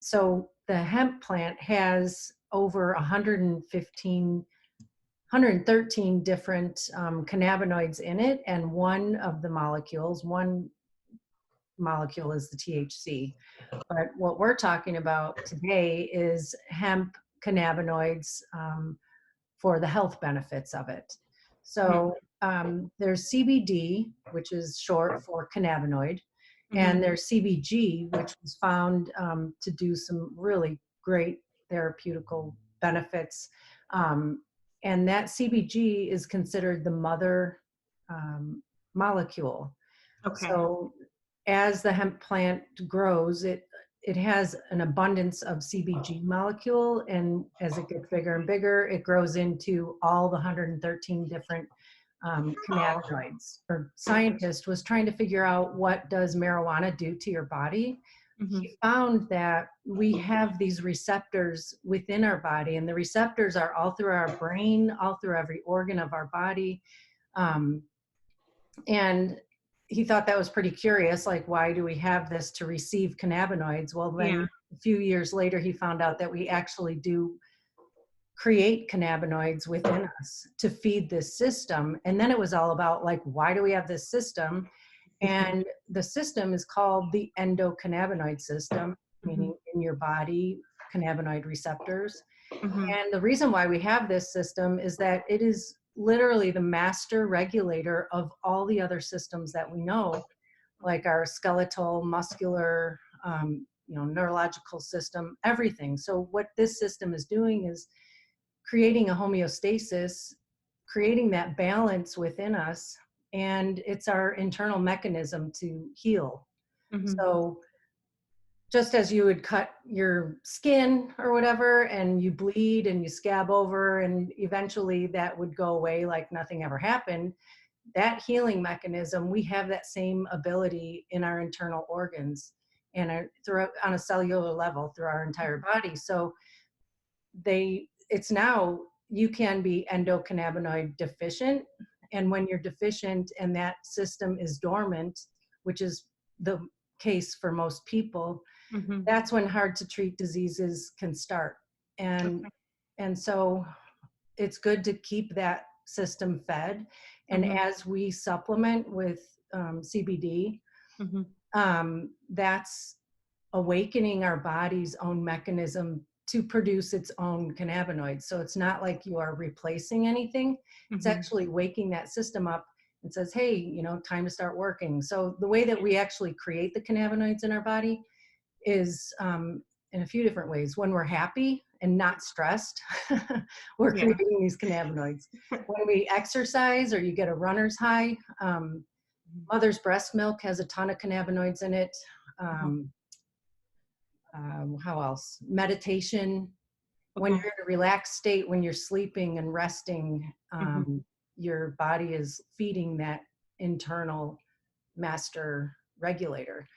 so the hemp plant has over 113 different cannabinoids in it, and one molecule is the THC. But what we're talking about today is hemp cannabinoids for the health benefits of it. So there's CBD, which is short for cannabinoid, and there's CBG, which was found to do some really great therapeutical benefits. And that CBG is considered the mother molecule. Okay. So as the hemp plant grows, it has an abundance of CBG molecule, and as it gets bigger and bigger, it grows into all the 113 different cannabinoids. Our scientist was trying to figure out, what does marijuana do to your body? He found that we have these receptors within our body, and the receptors are all through our brain, all through every organ of our body. And he thought that was pretty curious, like, why do we have this to receive cannabinoids? Well, then a few years later, he found out that we actually do create cannabinoids within us to feed this system. And then it was all about, like, why do we have this system? And the system is called the endocannabinoid system, meaning in your body, cannabinoid receptors. And the reason why we have this system is that it is literally the master regulator of all the other systems that we know, like our skeletal, muscular, neurological system, everything. So what this system is doing is creating a homeostasis, creating that balance within us, and it's our internal mechanism to heal. So just as you would cut your skin or whatever, and you bleed and you scab over, and eventually that would go away like nothing ever happened, that healing mechanism, we have that same ability in our internal organs and throughout on a cellular level through our entire body. So it's now, you can be endocannabinoid deficient, and when you're deficient and that system is dormant, which is the case for most people, that's when hard to treat diseases can start. And so it's good to keep that system fed. And as we supplement with CBD, that's awakening our body's own mechanism to produce its own cannabinoids. So it's not like you are replacing anything. It's actually waking that system up and says, hey, time to start working. So the way that we actually create the cannabinoids in our body is in a few different ways. When we're happy and not stressed, we're creating these cannabinoids. When we exercise or you get a runner's high, mother's breast milk has a ton of cannabinoids in it. How else? Meditation. When you're in a relaxed state, when you're sleeping and resting, your body is feeding that internal master regulator.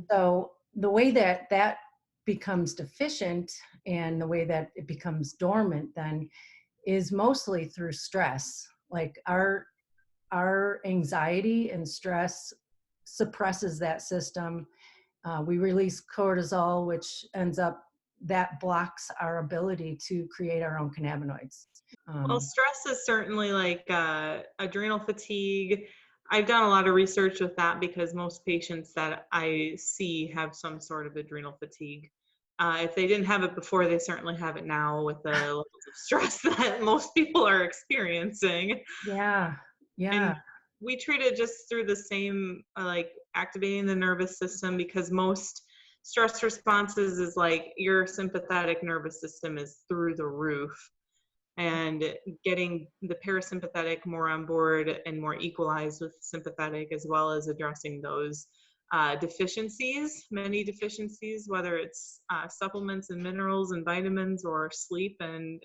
So the way that becomes deficient and the way that it becomes dormant then is mostly through stress. Like our anxiety and stress suppresses that system. We release cortisol, which that blocks our ability to create our own cannabinoids. Well, stress is certainly like adrenal fatigue. I've done a lot of research with that because most patients that I see have some sort of adrenal fatigue. If they didn't have it before, they certainly have it now with the levels of stress that most people are experiencing. Yeah. And we treat it just through the same, like activating the nervous system, because most stress responses is like your sympathetic nervous system is through the roof. And getting the parasympathetic more on board and more equalized with sympathetic, as well as addressing those deficiencies, many deficiencies, whether it's supplements and minerals and vitamins or sleep and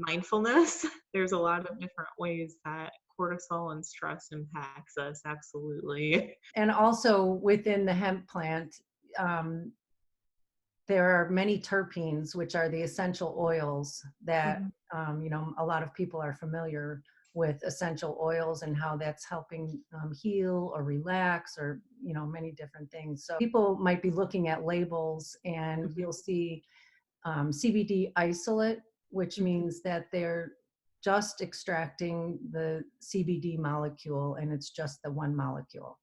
mindfulness. There's a lot of different ways that cortisol and stress impacts us, absolutely. And also within the hemp plant, there are many terpenes, which are the essential oils that, a lot of people are familiar with essential oils and how that's helping heal or relax or, many different things. So people might be looking at labels and you'll see CBD isolate, which means that they're just extracting the CBD molecule and it's just the one molecule.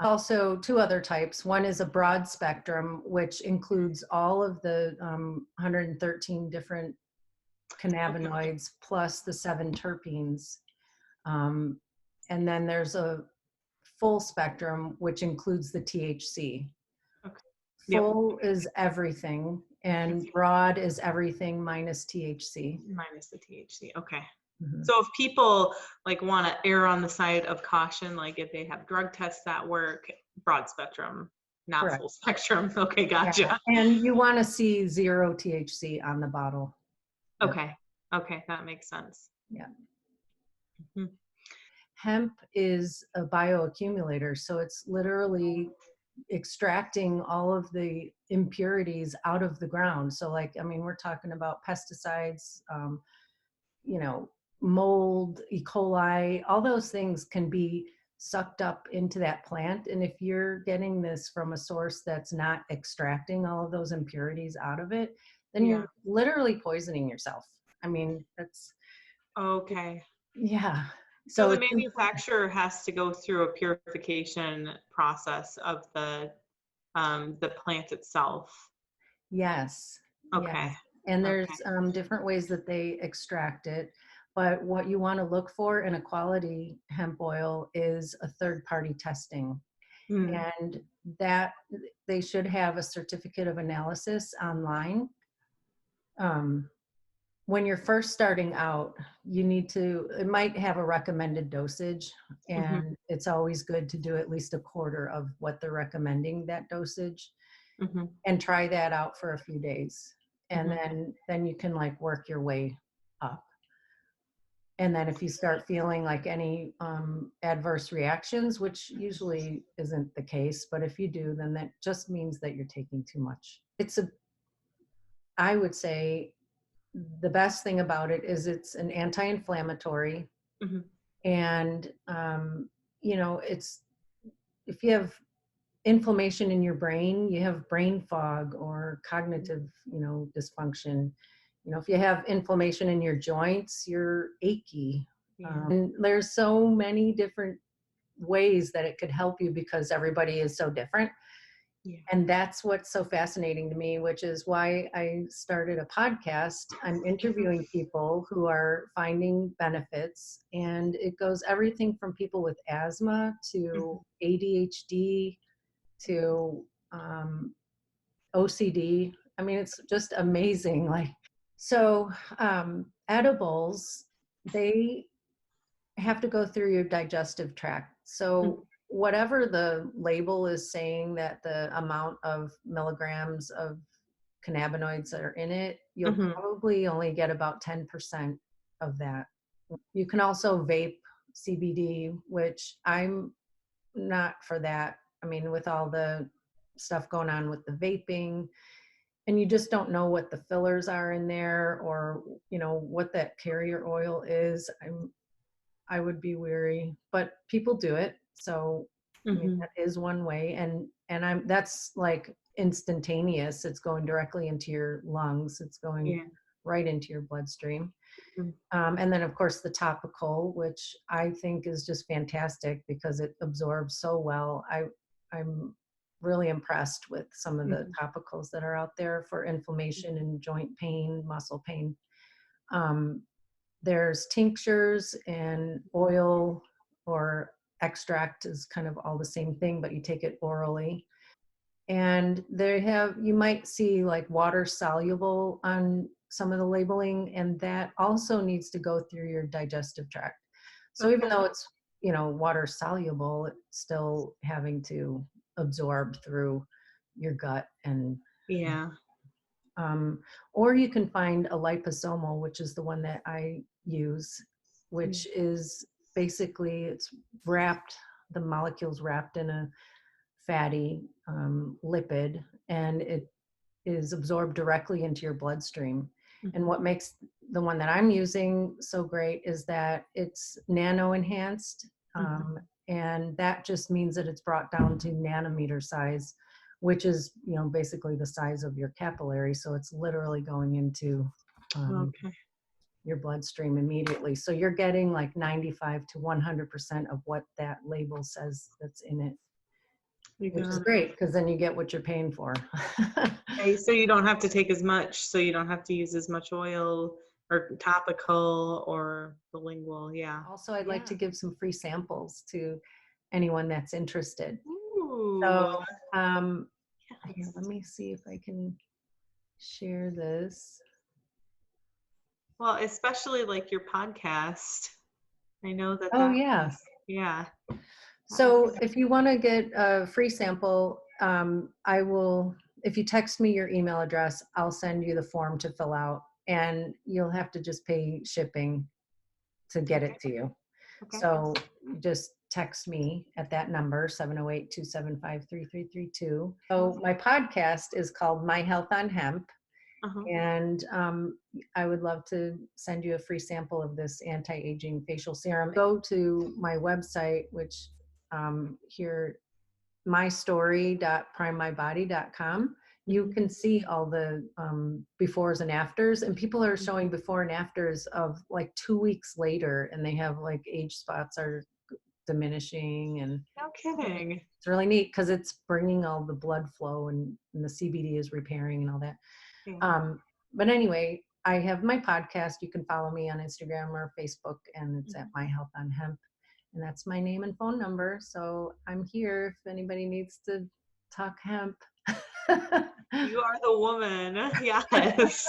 Also, two other types. One is a broad spectrum, which includes all of the 113 different cannabinoids plus the 7 terpenes. And then there's a full spectrum, which includes the THC. Okay. Full is everything, and broad is everything minus THC. Minus the THC. Okay. Mm-hmm. So if people like want to err on the side of caution, like if they have drug tests that work, broad spectrum, not Correct. full spectrum. Okay, gotcha. Yeah. And you want to see 0 THC on the bottle. Okay. Okay, that makes sense. Yeah. Mm-hmm. Hemp is a bioaccumulator, so it's literally extracting all of the impurities out of the ground. So we're talking about pesticides, mold, E. coli, all those things can be sucked up into that plant. And if you're getting this from a source that's not extracting all of those impurities out of it, then you're literally poisoning yourself. That's okay. Yeah. So the manufacturer has to go through a purification process of the plant itself. Yes. Okay. Yes. And there's different ways that they extract it. But what you want to look for in a quality hemp oil is a third-party testing. And that they should have a certificate of analysis online. When you're first starting out, it might have a recommended dosage, and it's always good to do at least a quarter of what they're recommending that dosage, and try that out for a few days. And then you can work your way up. And then if you start feeling like any adverse reactions, which usually isn't the case, but if you do, then that just means that you're taking too much. I would say the best thing about it is it's an anti-inflammatory. And, it's, if you have inflammation in your brain, you have brain fog or cognitive, dysfunction. If you have inflammation in your joints, you're achy. And there's so many different ways that it could help you because everybody is so different. And that's what's so fascinating to me, which is why I started a podcast. I'm interviewing people who are finding benefits, and it goes everything from people with asthma to ADHD to OCD. It's just amazing. So edibles, they have to go through your digestive tract. So whatever the label is saying that the amount of milligrams of cannabinoids that are in it, you'll probably only get about 10% of that. You can also vape CBD, which I'm not for that. With all the stuff going on with the vaping, and you just don't know what the fillers are in there or, what that carrier oil is. I would be weary, but people do it. So that is one way. And that's instantaneous. It's going directly into your lungs. It's going right into your bloodstream. And then of course the topical, which I think is just fantastic because it absorbs so well. I'm really impressed with some of the topicals that are out there for inflammation and joint pain, muscle pain. There's tinctures and oil or extract is kind of all the same thing, but you take it orally. And you might see water soluble on some of the labeling, and that also needs to go through your digestive tract. So even though it's, water soluble, it's still having to absorb through your gut and or you can find a liposomal, which is the one that I use, which is basically the molecule's wrapped in a fatty lipid, and it is absorbed directly into your bloodstream. And what makes the one that I'm using so great is that it's nano enhanced. And that just means that it's brought down to nanometer size, which is, basically the size of your capillary. So it's literally going into your bloodstream immediately. So you're getting like 95 to 100% of what that label says that's in it, which is great because then you get what you're paying for. Okay, so you don't have to take as much, so you don't have to use as much oil or topical or the lingual. Yeah. Also, I'd like to give some free samples to anyone that's interested. Ooh. So here, let me see if I can share this. Well, especially like your podcast. I know that. Oh, yeah. Yeah. So if you want to get a free sample, I will, if you text me your email address, I'll send you the form to fill out, and you'll have to just pay shipping to get it to you. So just text me at that number, 708-275-3332. So my podcast is called My Health on Hemp. And I would love to send you a free sample of this anti-aging facial serum. Go to my website, which here, mystory.primemybody.com. You can see all the befores and afters, and people are showing before and afters of like 2 weeks later, and they have like age spots are diminishing, and no kidding. It's really neat because it's bringing all the blood flow, and the CBD is repairing and all that. But anyway, I have my podcast. You can follow me on Instagram or Facebook, and it's at My Health on Hemp. And that's my name and phone number. So I'm here if anybody needs to talk hemp. You are the woman. Yes.